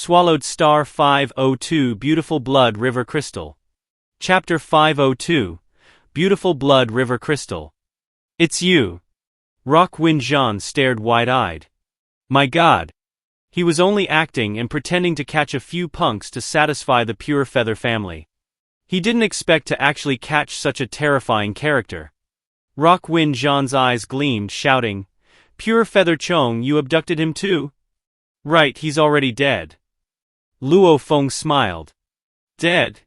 Swallowed Star 502 Beautiful Blood River Crystal. Chapter 502 Beautiful Blood River Crystal. It's you. Rock Wind Jean stared wide-eyed. My God. He was only acting and pretending to catch a few punks to satisfy the Pure Feather family. He didn't expect to actually catch such a terrifying character. Rock Wind Jean's eyes gleamed, shouting, Pure Feather Chong, you abducted him too? Right, he's already dead. Luo Feng smiled. Dead?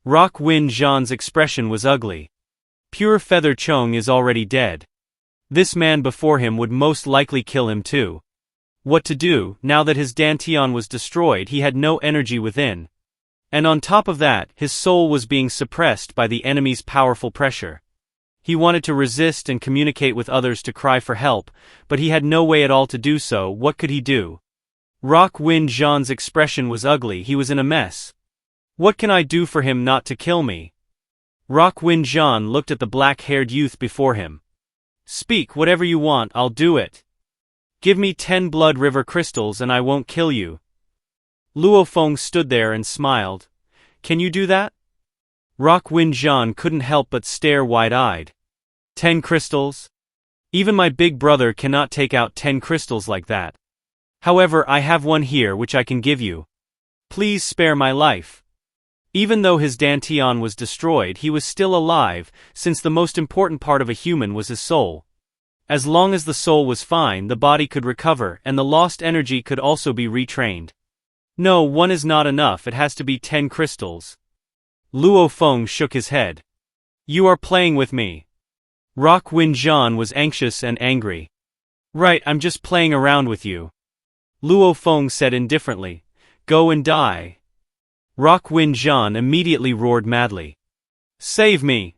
Rock Wind Jean's expression was ugly. Pure Feather Chong is already dead. This man before him would most likely kill him too. What to do, now that his Dantian was destroyed? He had no energy within. And on top of that, his soul was being suppressed by the enemy's powerful pressure. He wanted to resist and communicate with others to cry for help, but he had no way at all to do so. What could he do? Rock Wind Jean's expression was ugly. He was in a mess. What can I do for him not to kill me? Rock Wind Jean looked at the black-haired youth before him. Speak, whatever you want, I'll do it. Give me 10 Blood River crystals and I won't kill you. Luo Feng stood there and smiled. Can you do that? Rock Wind Jean couldn't help but stare wide-eyed. 10 crystals? Even my big brother cannot take out 10 crystals like that. However, I have one here which I can give you. Please spare my life. Even though his Dantian was destroyed, he was still alive, since the most important part of a human was his soul. As long as the soul was fine, the body could recover, and the lost energy could also be retrained. No, one is not enough, it has to be 10 crystals. Luo Feng shook his head. You are playing with me. Rock Wind Jean was anxious and angry. Right, I'm just playing around with you. Luo Feng said indifferently, Go and die. Rock Wind Jean immediately roared madly. Save me!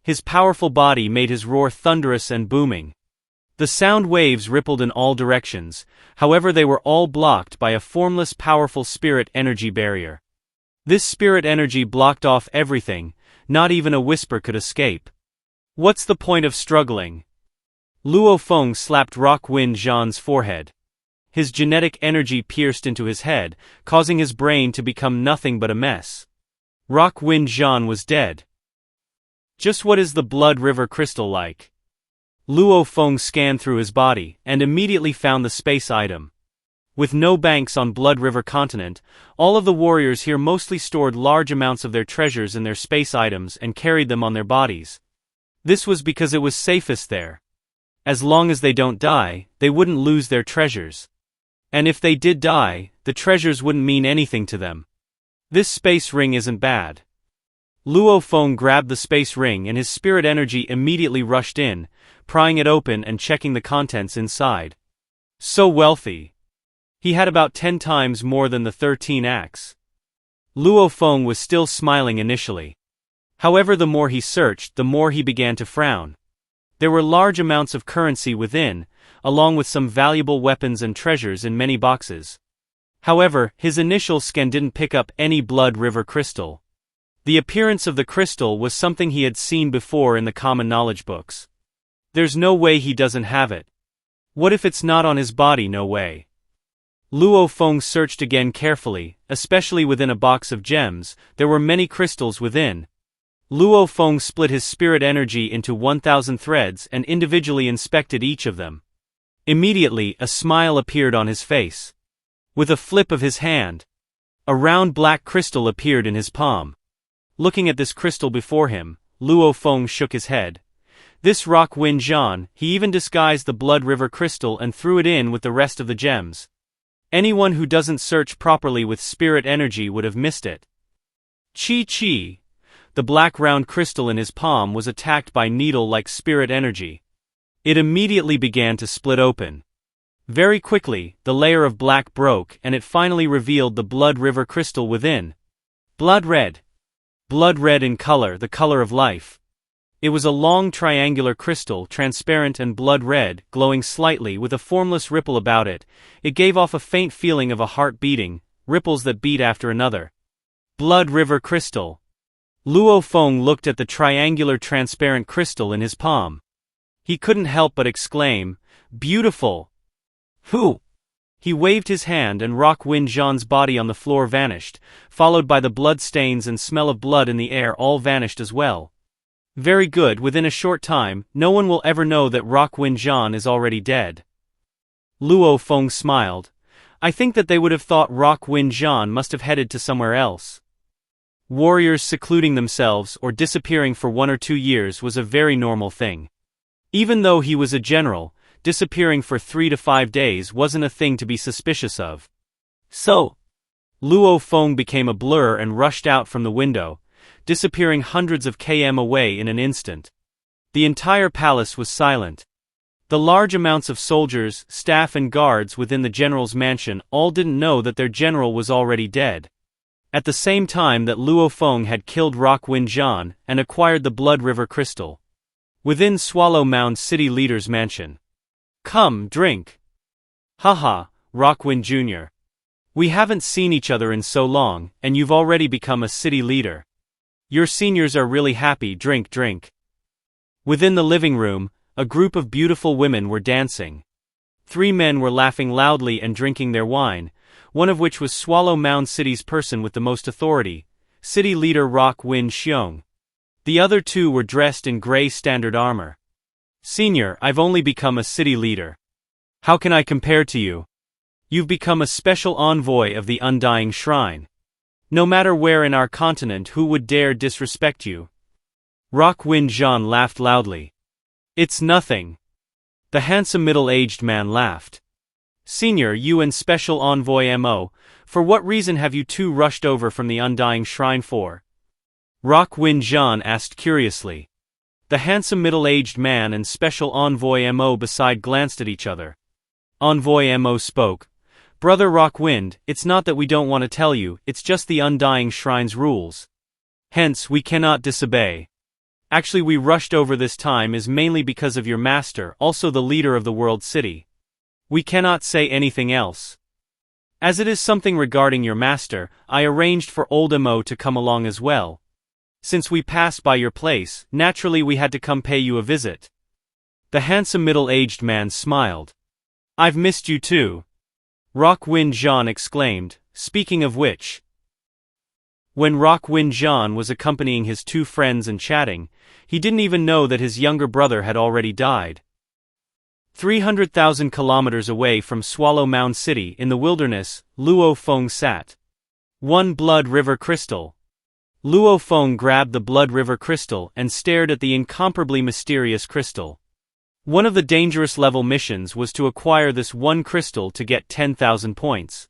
His powerful body made his roar thunderous and booming. The sound waves rippled in all directions, however they were all blocked by a formless powerful spirit energy barrier. This spirit energy blocked off everything, not even a whisper could escape. What's the point of struggling? Luo Feng slapped Rock Wind Jean's forehead. His genetic energy pierced into his head, causing his brain to become nothing but a mess. Rock Wind Jean was dead. Just what is the Blood River crystal like? Luo Feng scanned through his body, and immediately found the space item. With no banks on Blood River continent, all of the warriors here mostly stored large amounts of their treasures in their space items and carried them on their bodies. This was because it was safest there. As long as they don't die, they wouldn't lose their treasures. And if they did die, the treasures wouldn't mean anything to them. This space ring isn't bad. Luo Feng grabbed the space ring and his spirit energy immediately rushed in, prying it open and checking the contents inside. So wealthy. He had about 10 times more than the 13 acts. Luo Feng was still smiling initially. However, the more he searched, the more he began to frown. There were large amounts of currency within, along with some valuable weapons and treasures in many boxes. However, his initial scan didn't pick up any Blood River crystal. The appearance of the crystal was something he had seen before in the common knowledge books. There's no way he doesn't have it. What if it's not on his body? No way. Luo Feng searched again carefully, especially within a box of gems. There were many crystals within. Luo Feng split his spirit energy into 1,000 threads and individually inspected each of them. Immediately, a smile appeared on his face. With a flip of his hand, a round black crystal appeared in his palm. Looking at this crystal before him, Luo Feng shook his head. This Rock Wind Jean, he even disguised the Blood River crystal and threw it in with the rest of the gems. Anyone who doesn't search properly with spirit energy would have missed it. Chi. The black round crystal in his palm was attacked by needle-like spirit energy. It immediately began to split open. Very quickly, the layer of black broke and it finally revealed the Blood River crystal within. Blood red. Blood red in color, the color of life. It was a long triangular crystal, transparent and blood red, glowing slightly with a formless ripple about it. It gave off a faint feeling of a heart beating, ripples that beat after another. Blood River crystal. Luo Feng looked at the triangular transparent crystal in his palm. He couldn't help but exclaim, Beautiful! Who? He waved his hand and Rock Wind Jean's body on the floor vanished, followed by the blood stains and smell of blood in the air all vanished as well. Very good, within a short time, no one will ever know that Rock Wind Jean is already dead. Luo Feng smiled. I think that they would have thought Rock Wind Jean must have headed to somewhere else. Warriors secluding themselves or disappearing for 1 or 2 years was a very normal thing. Even though he was a general, disappearing for 3 to 5 days wasn't a thing to be suspicious of. So, Luo Feng became a blur and rushed out from the window, disappearing hundreds of km away in an instant. The entire palace was silent. The large amounts of soldiers, staff and guards within the general's mansion all didn't know that their general was already dead. At the same time that Luo Feng had killed Rock Wind Jean and acquired the Blood River Crystal. Within Swallow Mound City Leader's mansion. Come, drink. Haha, Rockwind Jr. We haven't seen each other in so long, and you've already become a city leader. Your seniors are really happy, drink, drink. Within the living room, a group of beautiful women were dancing. 3 men were laughing loudly and drinking their wine, one of which was Swallow Mound City's person with the most authority, city leader Rock Wind Xiong. The other 2 were dressed in gray standard armor. Senior, I've only become a city leader. How can I compare to you? You've become a special envoy of the Undying Shrine. No matter where in our continent, who would dare disrespect you? Rock Wind Jean laughed loudly. It's nothing. The handsome middle-aged man laughed. Senior, you and Special Envoy Mo, for what reason have you 2 rushed over from the Undying Shrine for? Rock Wind Jean asked curiously. The handsome middle-aged man and Special Envoy Mo beside glanced at each other. Envoy Mo spoke. Brother Rock Wind, it's not that we don't want to tell you, it's just the Undying Shrine's rules. Hence, we cannot disobey. Actually, we rushed over this time is mainly because of your master, also the leader of the world city. We cannot say anything else. As it is something regarding your master, I arranged for old Mo to come along as well. Since we passed by your place, naturally we had to come pay you a visit. The handsome middle-aged man smiled. I've missed you too. Rock Wind Jean exclaimed, speaking of which. When Rock Wind Jean was accompanying his 2 friends and chatting, he didn't even know that his younger brother had already died. 300,000 kilometers away from Swallow Mound City in the wilderness, Luo Feng sat. 1 Blood River Crystal. Luo Feng grabbed the Blood River Crystal and stared at the incomparably mysterious crystal. One of the dangerous level missions was to acquire this 1 crystal to get 10,000 points.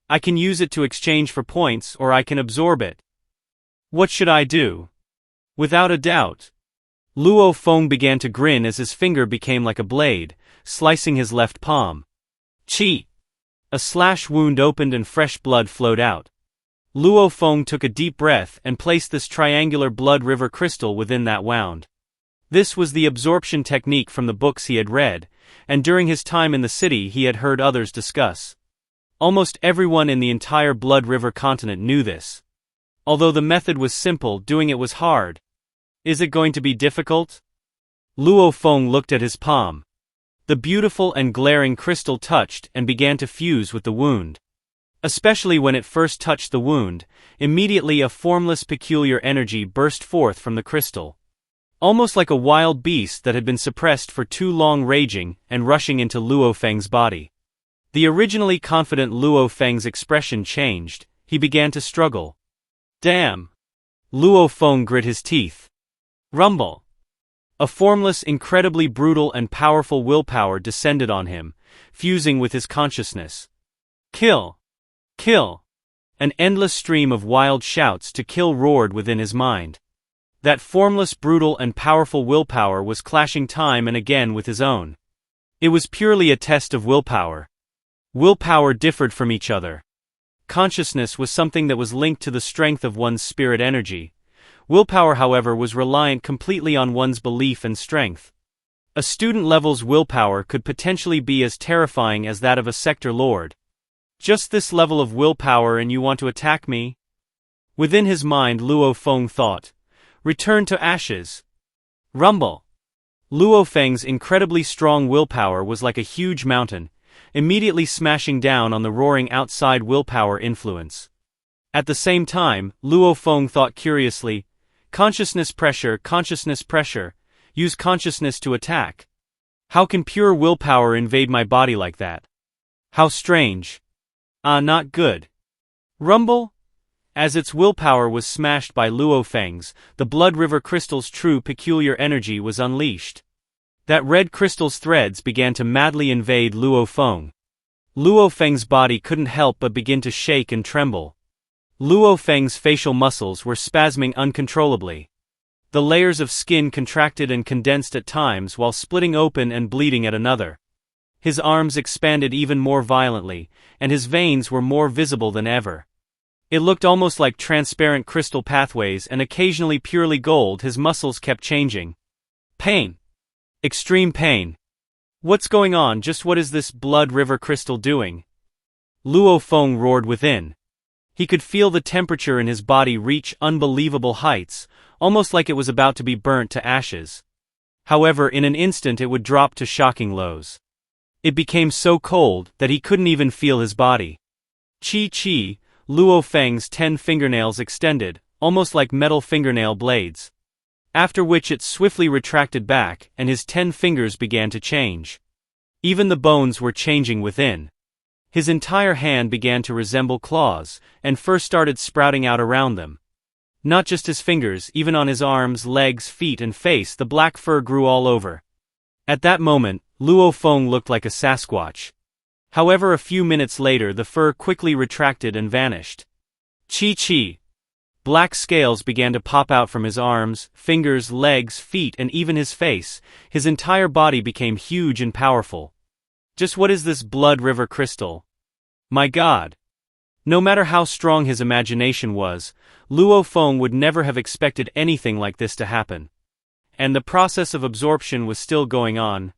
I can use it to exchange for points or I can absorb it. What should I do? Without a doubt. Luo Feng began to grin as his finger became like a blade, slicing his left palm. Chi! A slash wound opened and fresh blood flowed out. Luo Feng took a deep breath and placed this triangular Blood River Crystal within that wound. This was the absorption technique from the books he had read, and during his time in the city he had heard others discuss. Almost everyone in the entire Blood River continent knew this. Although the method was simple, doing it was hard. Is it going to be difficult? Luo Feng looked at his palm. The beautiful and glaring crystal touched and began to fuse with the wound. Especially when it first touched the wound, immediately a formless peculiar energy burst forth from the crystal. Almost like a wild beast that had been suppressed for too long, raging and rushing into Luo Feng's body. The originally confident Luo Feng's expression changed, he began to struggle. Damn! Luo Feng grit his teeth. Rumble! A formless, incredibly brutal and powerful willpower descended on him, fusing with his consciousness. Kill! Kill! An endless stream of wild shouts to kill roared within his mind. That formless, brutal and powerful willpower was clashing time and again with his own. It was purely a test of willpower. Willpower differed from each other. Consciousness was something that was linked to the strength of one's spirit energy. Willpower, however, was reliant completely on one's belief and strength. A student level's willpower could potentially be as terrifying as that of a sector lord. Just this level of willpower and you want to attack me? Within his mind Luo Feng thought. Return to ashes. Rumble. Luo Feng's incredibly strong willpower was like a huge mountain, immediately smashing down on the roaring outside willpower influence. At the same time, Luo Feng thought curiously, consciousness pressure, use consciousness to attack. How can pure willpower invade my body like that? How strange. Not good. Rumble? As its willpower was smashed by Luo Feng's, the Blood River Crystal's true peculiar energy was unleashed. That red crystal's threads began to madly invade Luo Feng. Luo Feng's body couldn't help but begin to shake and tremble. Luo Feng's facial muscles were spasming uncontrollably. The layers of skin contracted and condensed at times while splitting open and bleeding at another. His arms expanded even more violently, and his veins were more visible than ever. It looked almost like transparent crystal pathways, and occasionally purely gold. His muscles kept changing. Pain. Extreme pain. What's going on? Just what is this Blood River Crystal doing? Luo Feng roared within. He could feel the temperature in his body reach unbelievable heights, almost like it was about to be burnt to ashes. However, in an instant it would drop to shocking lows. It became so cold that he couldn't even feel his body. Chi. Luo Feng's 10 fingernails extended, almost like metal fingernail blades. After which it swiftly retracted back, and his 10 fingers began to change. Even the bones were changing within. His entire hand began to resemble claws, and fur started sprouting out around them. Not just his fingers, even on his arms, legs, feet and face the black fur grew all over. At that moment, Luo Feng looked like a Sasquatch. However, a few minutes later the fur quickly retracted and vanished. Chi. Black scales began to pop out from his arms, fingers, legs, feet and even his face. His entire body became huge and powerful. Just what is this Blood River Crystal? My God! No matter how strong his imagination was, Luo Feng would never have expected anything like this to happen. And the process of absorption was still going on.